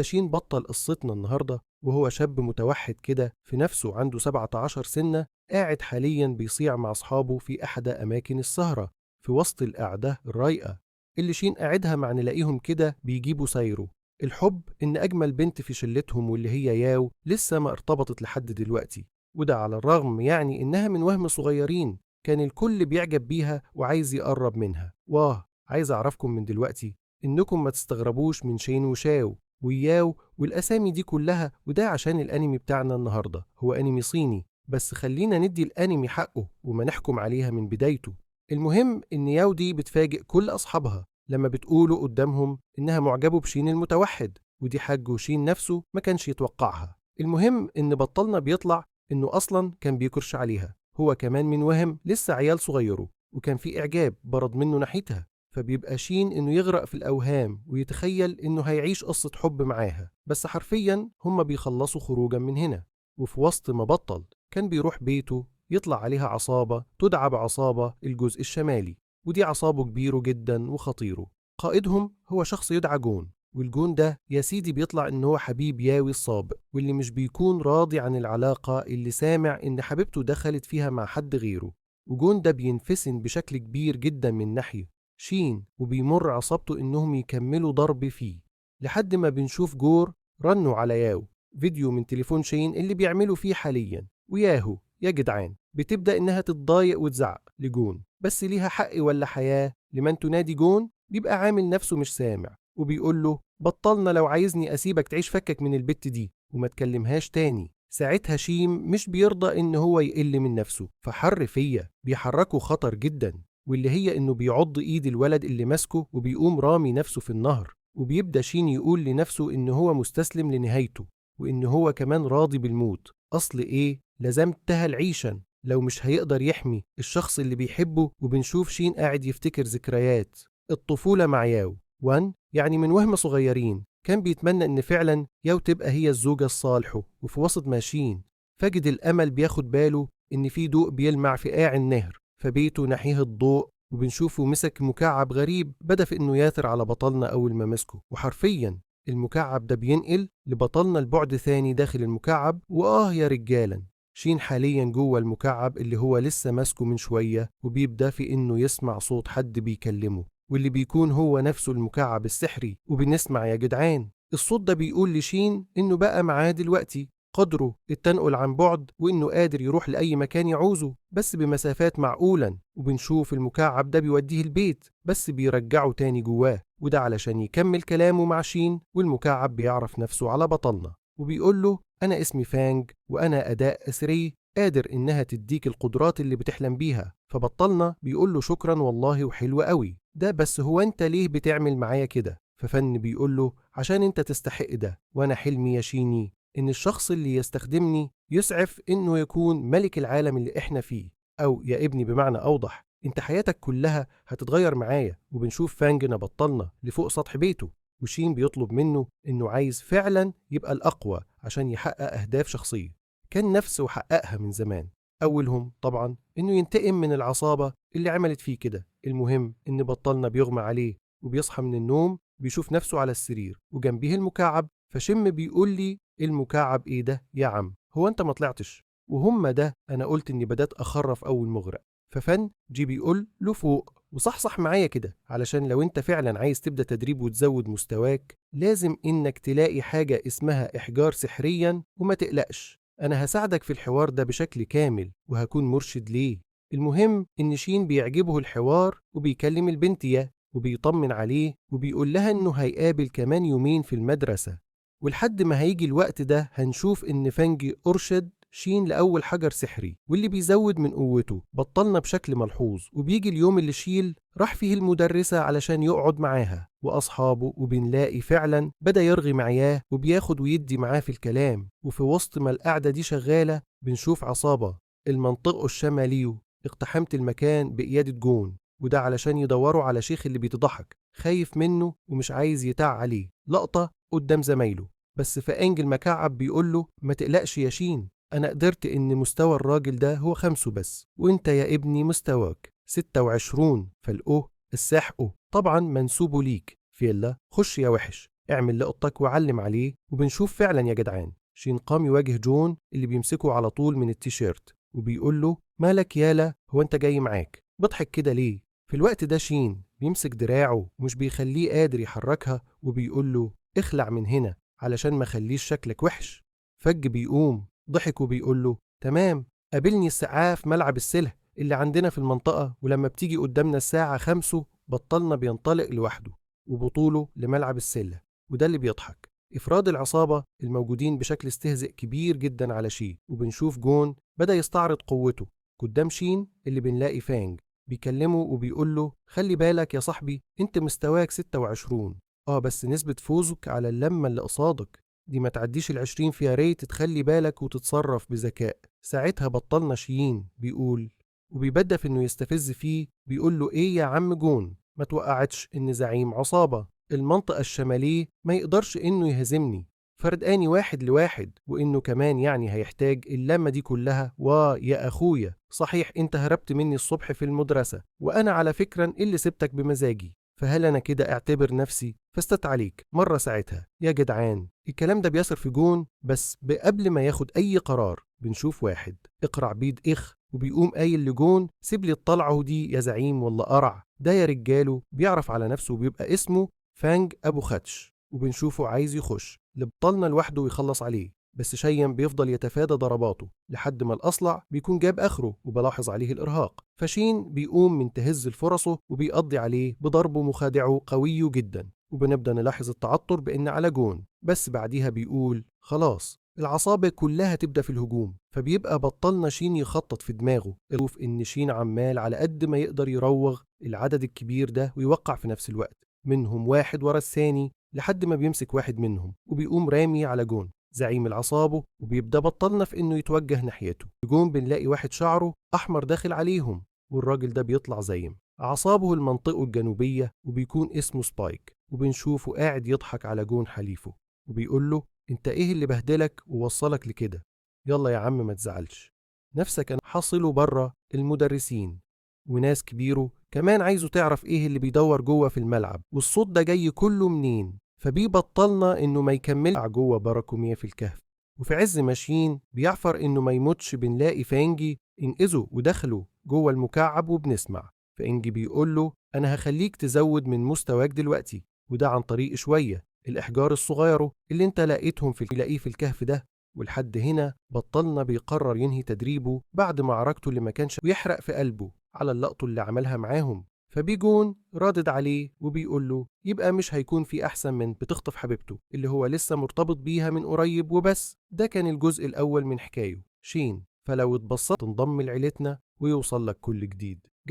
شين بطل قصتنا النهاردة وهو شاب متوحد كده في نفسه عنده 17 سنة، قاعد حاليا بيصيع مع أصحابه في أحدى أماكن السهرة في وسط القعدة الرايقة اللي شين قاعدها مع نلاقيهم كده بيجيبوا سايره. الحب إن أجمل بنت في شلتهم واللي هي ياو لسه ما ارتبطت لحد دلوقتي، وده على الرغم يعني إنها من وهم صغيرين كان الكل بيعجب بيها وعايز يقرب منها. عايز أعرفكم من دلوقتي إنكم ما تستغربوش من شين وشاو وياو والأسامي دي كلها، وده عشان الأنمي بتاعنا النهاردة هو أنمي صيني، بس خلينا ندي الأنمي حقه وما نحكم عليها من بدايته. المهم إن ياو دي بتفاجئ كل أصحابها لما بتقولوا قدامهم إنها معجبة بشين المتوحد، ودي حاجة شين نفسه ما كانش يتوقعها. المهم إن بطلنا بيطلع إنه أصلا كان بيكرش عليها، هو كمان من وهم لسه عيال صغيره، وكان في إعجاب برد منه ناحيتها، فبيبقى شين إنه يغرق في الأوهام ويتخيل إنه هيعيش قصة حب معاها. بس حرفيا هما بيخلصوا خروجا من هنا، وفي وسط ما بطل كان بيروح بيته يطلع عليها عصابة تدعى بعصابة الجزء الشمالي، ودي عصابة كبيره جدا وخطيره. قائدهم هو شخص يدعى جون، والجون ده يا سيدي بيطلع إن هو حبيب ياوي السابق، واللي مش بيكون راضي عن العلاقة اللي سامع إن حبيبته دخلت فيها مع حد غيره. وجون ده بينفسن بشكل كبير جدا من ناحية شين، وبيمر عصابته إنهم يكملوا ضرب فيه لحد ما بنشوف جور رنوا على ياو فيديو من تليفون شين اللي بيعملوا فيه حاليا، وياهو يا جدعان بتبدأ إنها تتضايق وتزعق لجون، بس ليها حق ولا حياة لمن تنادي جون بيبقى عامل نفسه مش سامع، وبيقول له بطلنا لو عايزني أسيبك تعيش فكك من البت دي وما تكلمهاش تاني. ساعتها شيم مش بيرضى إن هو يقل من نفسه، فحر فيا بيحركه خطر جدا، واللي هي إنه بيعض إيد الولد اللي ماسكه وبيقوم رامي نفسه في النهر. وبيبدأ شين يقول لنفسه إن هو مستسلم لنهايته، وإن هو كمان راضي بالموت. أصل إيه لزمتها العيشا لو مش هيقدر يحمي الشخص اللي بيحبه. وبنشوف شين قاعد يفتكر ذكريات الطفولة مع ياو يعني من وهم صغيرين كان بيتمنى إن فعلا ياو تبقى هي الزوجة الصالحة. وفي وسط ما شين فجد الأمل بياخد باله إن في ضوء بيلمع في قاع النهر، فبيته ناحيه الضوء، وبنشوفه مسك مكعب غريب بدأ في إنه ياثر على بطلنا أول ما مسكه، وحرفيا المكعب ده بينقل لبطلنا البعد ثاني داخل المكعب. يا رجالا شين حاليا جوه المكعب اللي هو لسه ماسكه من شوية، وبيبدأ في إنه يسمع صوت حد بيكلمه، واللي بيكون هو نفسه المكعب السحري. وبنسمع يا جدعان الصوت ده بيقول لشين إنه بقى معاه دلوقتي قدره التنقل عن بعد، وإنه قادر يروح لأي مكان يعوزه بس بمسافات معقولا. وبنشوف المكعب ده بيوديه البيت بس بيرجعه تاني جواه، وده علشان يكمل كلامه مع شين. والمكعب بيعرف نفسه على بطلنا وبيقول له أنا اسمي فانج وأنا أداة أسري قادر إنها تديك القدرات اللي بتحلم بيها. فبطلنا بيقول له شكرا والله وحلو قوي ده، بس هو أنت ليه بتعمل معايا كده؟ ففن بيقول له عشان أنت تستحق ده، وأنا حلمي يا شيني إن الشخص اللي يستخدمني يسعف إنه يكون ملك العالم اللي إحنا فيه، أو يا ابني بمعنى أوضح أنت حياتك كلها هتتغير معايا. وبنشوف فانجنا بطلنا لفوق سطح بيته، وشين بيطلب منه إنه عايز فعلا يبقى الأقوى عشان يحقق أهداف شخصية كان نفسه حققها من زمان، أولهم طبعا إنه ينتقم من العصابة اللي عملت فيه كده. المهم إن بطلنا بيغمى عليه وبيصحى من النوم بيشوف نفسه على السرير وجنبيه المكعب. فشم بيقول لي المكعب ايه ده يا عم، هو انت ما طلعتش؟ وهم ده انا قلت اني بدات اخرف اول مغرق. ففن جي بيقول له فوق وصحصح معايا كده، علشان لو انت فعلا عايز تبدا تدريب وتزود مستواك لازم انك تلاقي حاجه اسمها احجار سحريا، وما تقلقش انا هساعدك في الحوار ده بشكل كامل وهكون مرشد ليه. المهم ان شين بيعجبه الحوار وبيكلم البنت وبيطمن عليه وبيقول لها انه هيقابل كمان يومين في المدرسة، ولحد ما هيجي الوقت ده هنشوف ان فانجي أرشد شين لأول حجر سحري واللي بيزود من قوته بطلنا بشكل ملحوظ. وبيجي اليوم اللي شيل راح فيه المدرسة علشان يقعد معاها وأصحابه، وبنلاقي فعلا بدأ يرغي معاه وبياخد ويدي معاه في الكلام. وفي وسط ما القعدة دي شغالة بنشوف عصابة المنطقة الشمالية اقتحمت المكان بقيادة جون، وده علشان يدوروا على شيخ اللي بيتضحك خايف منه ومش عايز يتاع عليه لقطة قدام زمايله. بس فانج المكعب بيقول له ما تقلقش يا شين، أنا قدرت إن مستوى الراجل ده هو 5 بس، وإنت يا ابني مستواك 26، فالأوه الساحقه طبعا منسوبه ليك. فيلا خش يا وحش اعمل لقطك وعلم عليه. وبنشوف فعلا يا جدعان شين قام يواجه جون اللي بيمسكه على طول من التيشيرت وبيقول له مالك يالا، هو انت جاي معاك بضحك كده ليه؟ في الوقت ده شين بيمسك دراعه ومش بيخليه قادر يحركها وبيقول له اخلع من هنا علشان ما خليش شكلك وحش. فج بيقوم ضحك وبيقول له تمام، قابلني الساعة في ملعب السله اللي عندنا في المنطقة، ولما بتيجي قدامنا الساعة 5 بطلنا بينطلق لوحده وبطوله لملعب السلة. وده اللي بيضحك إفراد العصابة الموجودين بشكل استهزاء كبير جدا على شين. وبنشوف جون بدأ يستعرض قوته قدام شين اللي بنلاقي فانج بيكلمه وبيقول له خلي بالك يا صاحبي، انت مستواك 26 بس نسبة فوزك على اللمة اللي قصادك دي ما تعديش ال20، فيها ريت تخلي بالك وتتصرف بذكاء. ساعتها بطلنا شين بيقول وبيبدأ انه يستفز فيه بيقول له ايه يا عم جون، ما توقعتش ان زعيم عصابة المنطقة الشمالية ما يقدرش انه يهزمني فردقاني 1-1، وانه كمان يعني هيحتاج اللمة دي كلها. ويا اخويا صحيح انت هربت مني الصبح في المدرسة، وانا على فكرة اللي سبتك بمزاجي، فهل انا كده اعتبر نفسي فستت عليك مرة ساعتها؟ يا جدعان الكلام ده بيصر في جون، بس قبل ما ياخد اي قرار بنشوف واحد اقرع بيد وبيقوم قايل لجون سيب لي الطلعه دي يا زعيم والله قرع، ده يا رجاله بيعرف على نفسه وبيبقى اسمه فانج ابو خدش. وبنشوفه عايز يخش لبطلنا لوحده ويخلص عليه، بس شيم بيفضل يتفادى ضرباته لحد ما الأصلع بيكون جاب آخره وبلاحظ عليه الإرهاق، فشين بيقوم من تهز فرصه وبيقضي عليه بضربه مخادعه قوي جدا. وبنبدأ نلاحظ التعطر بإن على جون، بس بعديها بيقول خلاص العصابة كلها تبدأ في الهجوم. فبيبقى بطلنا شين يخطط في دماغه يشوف إن شين عمال على قد ما يقدر يروغ العدد الكبير ده ويوقع في نفس الوقت منهم واحد ورا الثاني لحد ما بيمسك واحد منهم وبيقوم رامي على جون زعيم العصابة، وبيبدأ بطلنا في إنه يتوجه ناحيته. جون بنلاقي واحد شعره أحمر داخل عليهم، والراجل ده بيطلع زيم عصابه المنطقة الجنوبية وبيكون اسمه سبايك. وبنشوفه قاعد يضحك على جون حليفه وبيقول له انت ايه اللي بهدلك ووصلك لكده؟ يلا يا عم ما تزعلش نفسك، انا حاصله بره المدرسين وناس كبيره كمان عايزه تعرف ايه اللي بيدور جوه في الملعب والصوت ده جاي كله منين. فبيبطلنا انه ما يكمل جوه باراكومية في الكهف، وفي عز ماشيين بيعفر انه ما يموتش بنلاقي فانجي انقذه ودخله جوه المكعب وبنسمع فانجي بيقول له انا هخليك تزود من مستواك دلوقتي، وده عن طريق شوية الإحجار الصغيره اللي انت لقيتهم لاقيه في الكهف ده. ولحد هنا بطلنا بيقرر ينهي تدريبه بعد معركته اللي ما كانش ويحرق في قلبه على اللقطة اللي عملها معاهم. فبيجون رادد عليه وبيقول له يبقى مش هيكون في أحسن من بتخطف حبيبته اللي هو لسه مرتبط بيها من قريب وبس. ده كان الجزء الأول من حكايه شين، فلو اتبسطت تنضم لعيلتنا ويوصل لك كل جديد.